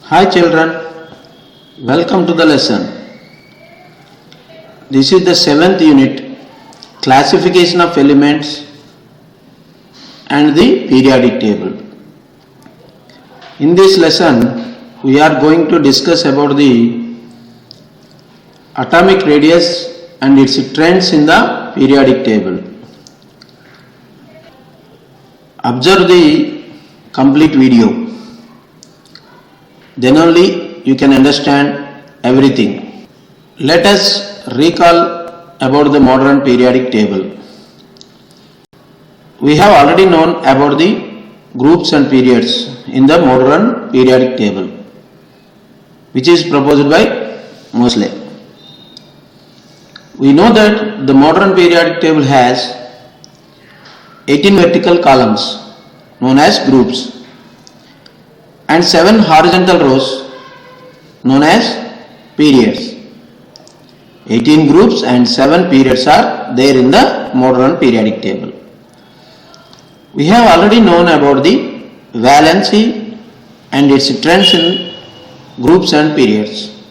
Hi children, welcome to the lesson. This is the 7th unit, classification of elements and the periodic table. In this lesson, we are going to discuss about the atomic radius and its trends in the periodic table. Observe the complete video. Then only you can understand everything. Let us recall about the modern periodic table. We have already known about the groups and periods in the modern periodic table, which is proposed by Moseley. We know that the modern periodic table has 18 vertical columns known as groups and 7 horizontal rows known as periods. 18 groups and 7 periods are there in the modern periodic table. We have already known about the valency and its trends in groups and periods.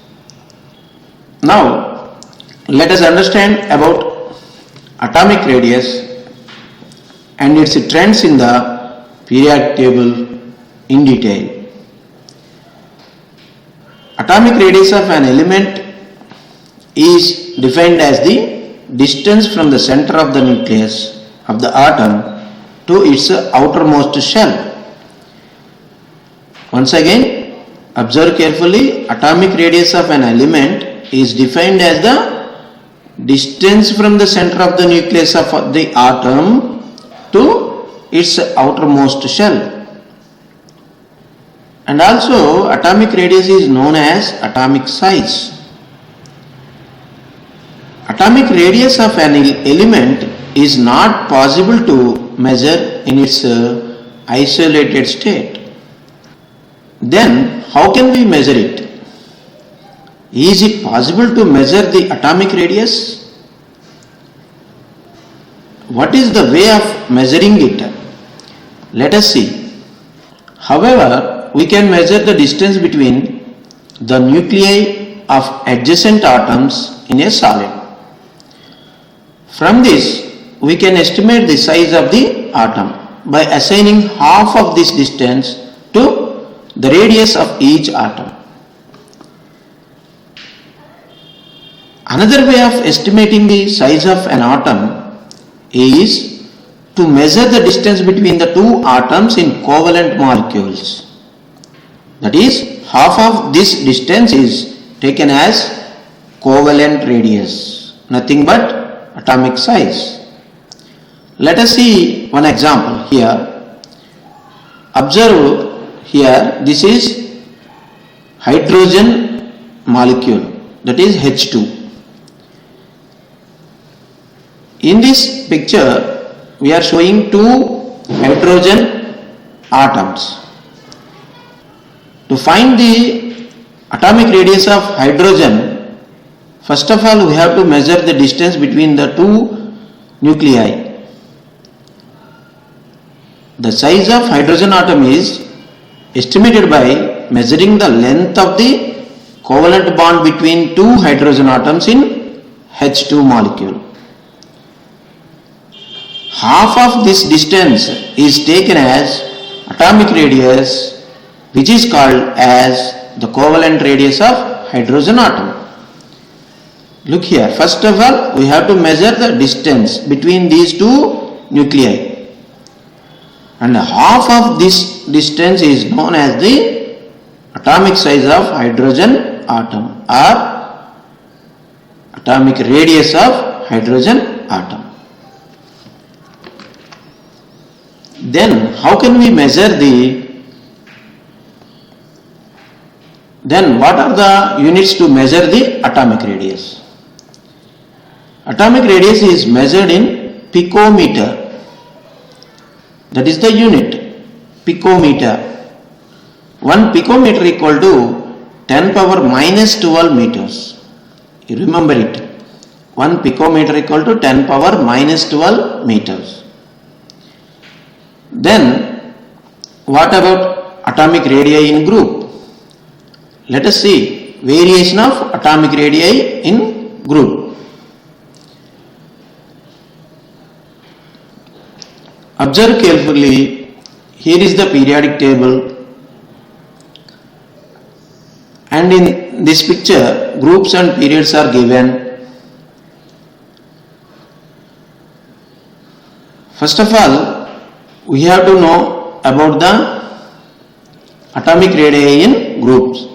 Now let us understand about atomic radius and its trends in the periodic table in detail. Atomic radius of an element is defined as the distance from the center of the nucleus of the atom to its outermost shell. Once again, observe carefully. Atomic radius of an element is defined as the distance from the center of the nucleus of the atom to its outermost shell. And also atomic radius is known as atomic size. Atomic radius of an element is not possible to measure in its isolated state. Then how can we measure it? Is it possible to measure the atomic radius? What is the way of measuring it? Let us see. However, we can measure the distance between the nuclei of adjacent atoms in a solid. From this, we can estimate the size of the atom by assigning half of this distance to the radius of each atom. Another way of estimating the size of an atom is to measure the distance between the two atoms in covalent molecules. That is, half of this distance is taken as covalent radius, nothing but atomic size. Let us see one example here. Observe here, this is hydrogen molecule, that is H2. In this picture, we are showing two hydrogen atoms. To find the atomic radius of hydrogen, first of all we have to measure the distance between the two nuclei. The size of hydrogen atom is estimated by measuring the length of the covalent bond between two hydrogen atoms in H2 molecule. Half of this distance is taken as atomic radius, which is called as the covalent radius of hydrogen atom. Look here, first of all we have to measure the distance between these two nuclei, and half of this distance is known as the atomic size of hydrogen atom or atomic radius of hydrogen atom. Then how can we measure what are the units to measure the atomic radius? Atomic radius is measured in picometer. That is the unit, picometer. 1 picometer equal to 10 power minus 12 meters. You remember it. 1 picometer equal to 10 power minus 12 meters. Then what about atomic radii in group? Let us see variation of atomic radii in group. Observe carefully. Here is the periodic table, and in this picture groups and periods are given. First of all, we have to know about the atomic radii in groups.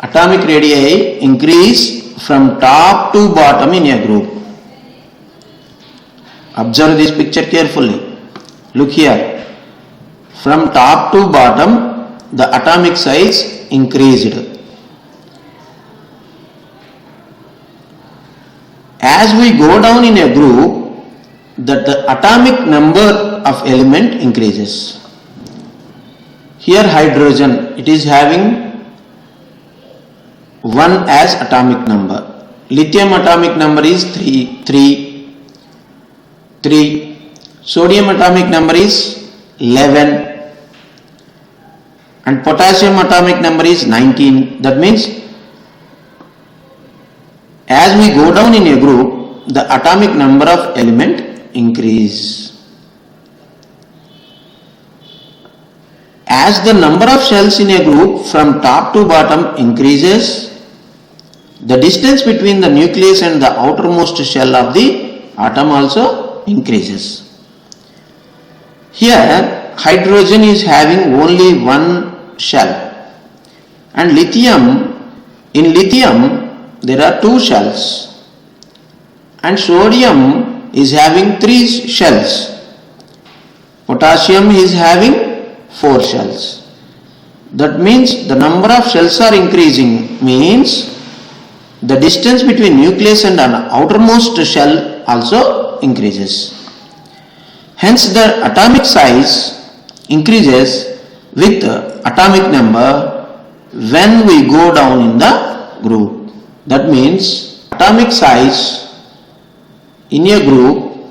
Atomic radii increase from top to bottom in a group. Observe this picture carefully. Look here. From top to bottom, the atomic size increased. As we go down in a group, the atomic number of element increases. Here hydrogen, it is having 1 as atomic number. Lithium atomic number is 3. Sodium atomic number is 11. And potassium atomic number is 19. That means as we go down in a group, the atomic number of element increase. As the number of shells in a group from top to bottom increases, the distance between the nucleus and the outermost shell of the atom also increases. Here hydrogen is having only 1 shell, and in lithium there are 2 shells, and sodium is having 3 shells. Potassium is having 4 shells. That means the number of shells are increasing, means the distance between nucleus and an outermost shell also increases. Hence the atomic size increases with atomic number when we go down in the group. That means atomic size in a group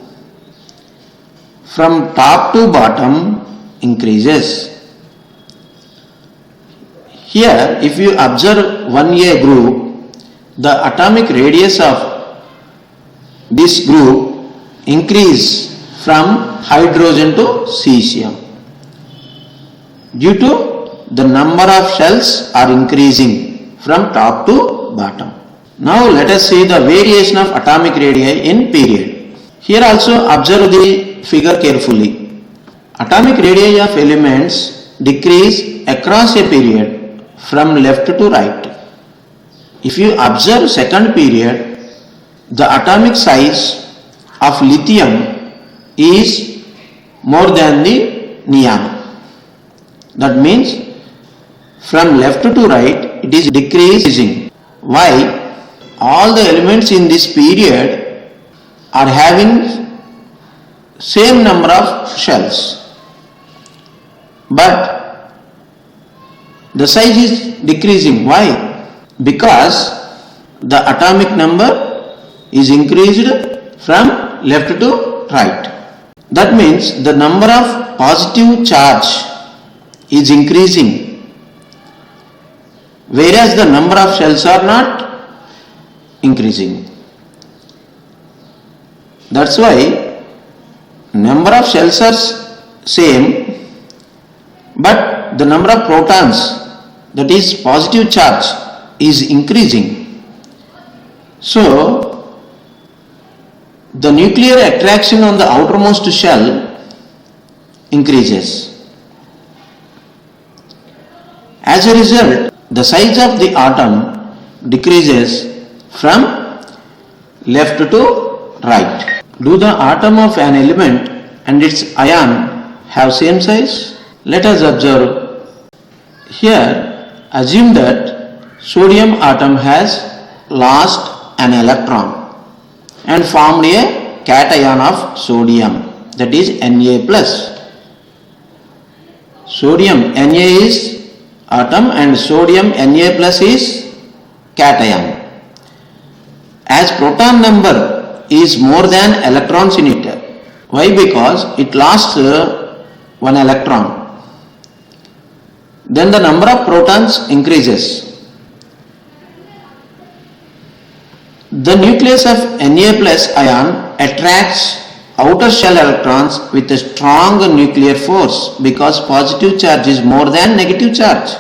from top to bottom increases. Here if you observe 1A group, the atomic radius of this group increase from hydrogen to cesium due to the number of shells are increasing from top to bottom. Now let us see the variation of atomic radii in period. Here also observe the figure carefully. Atomic radii of elements decrease across a period from left to right. If you observe second period, the atomic size of lithium is more than the neon. That means from left to right it is decreasing. Why? All the elements in this period are having same number of shells, but the size is decreasing. Why? Because the atomic number is increased from left to right. That means the number of positive charge is increasing, whereas the number of shells are not increasing. That's why number of shells are same, but the number of protons, that is positive charge, is increasing. So the nuclear attraction on the outermost shell increases. As a result, the size of the atom decreases from left to right. Do the atom of an element and its ion have same size? Let us observe. Here, assume that sodium atom has lost an electron and formed a cation of sodium, that is Na+. Sodium Na is atom and sodium Na+ is cation. As proton number is more than electrons in it. Why? Because it lost one electron. then the number of protons increases. The nucleus of Na plus ion attracts outer shell electrons with a strong nuclear force because positive charge is more than negative charge.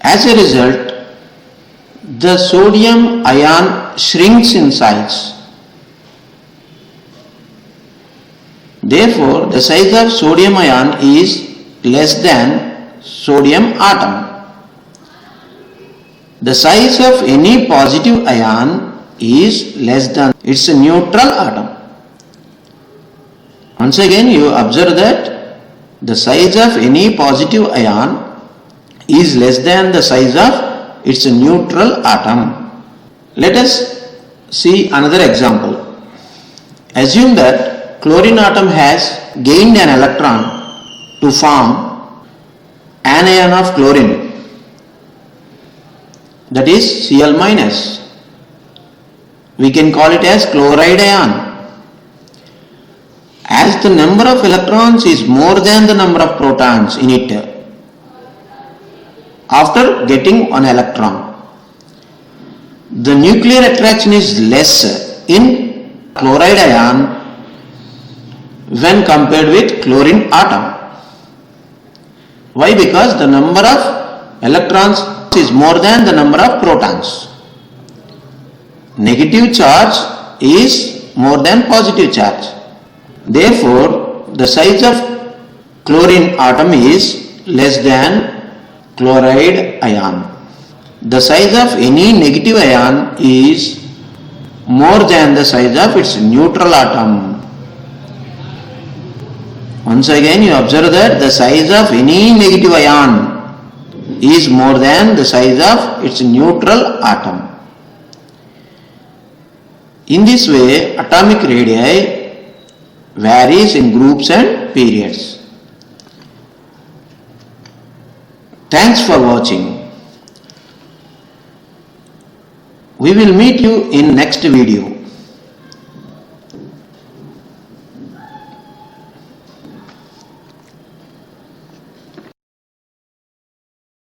As a result, the sodium ion shrinks in size. Therefore, the size of sodium ion is less than sodium atom. The size of any positive ion is less than its neutral atom. Once again, you observe that the size of any positive ion is less than the size of its neutral atom. Let us see another example. Assume that chlorine atom has gained an electron to form anion of chlorine, that is Cl minus. We can call it as chloride ion. As the number of electrons is more than the number of protons in it after getting one electron, the nuclear attraction is less in chloride ion when compared with chlorine atom. Why? Because the number of electrons is more than the number of protons. Negative charge is more than positive charge. Therefore, the size of chlorine atom is less than chloride ion. The size of any negative ion is more than the size of its neutral atom. Once again, you observe that the size of any negative ion is more than the size of its neutral atom. In this way, atomic radii varies in groups and periods. Thanks for watching. We will meet you in next video.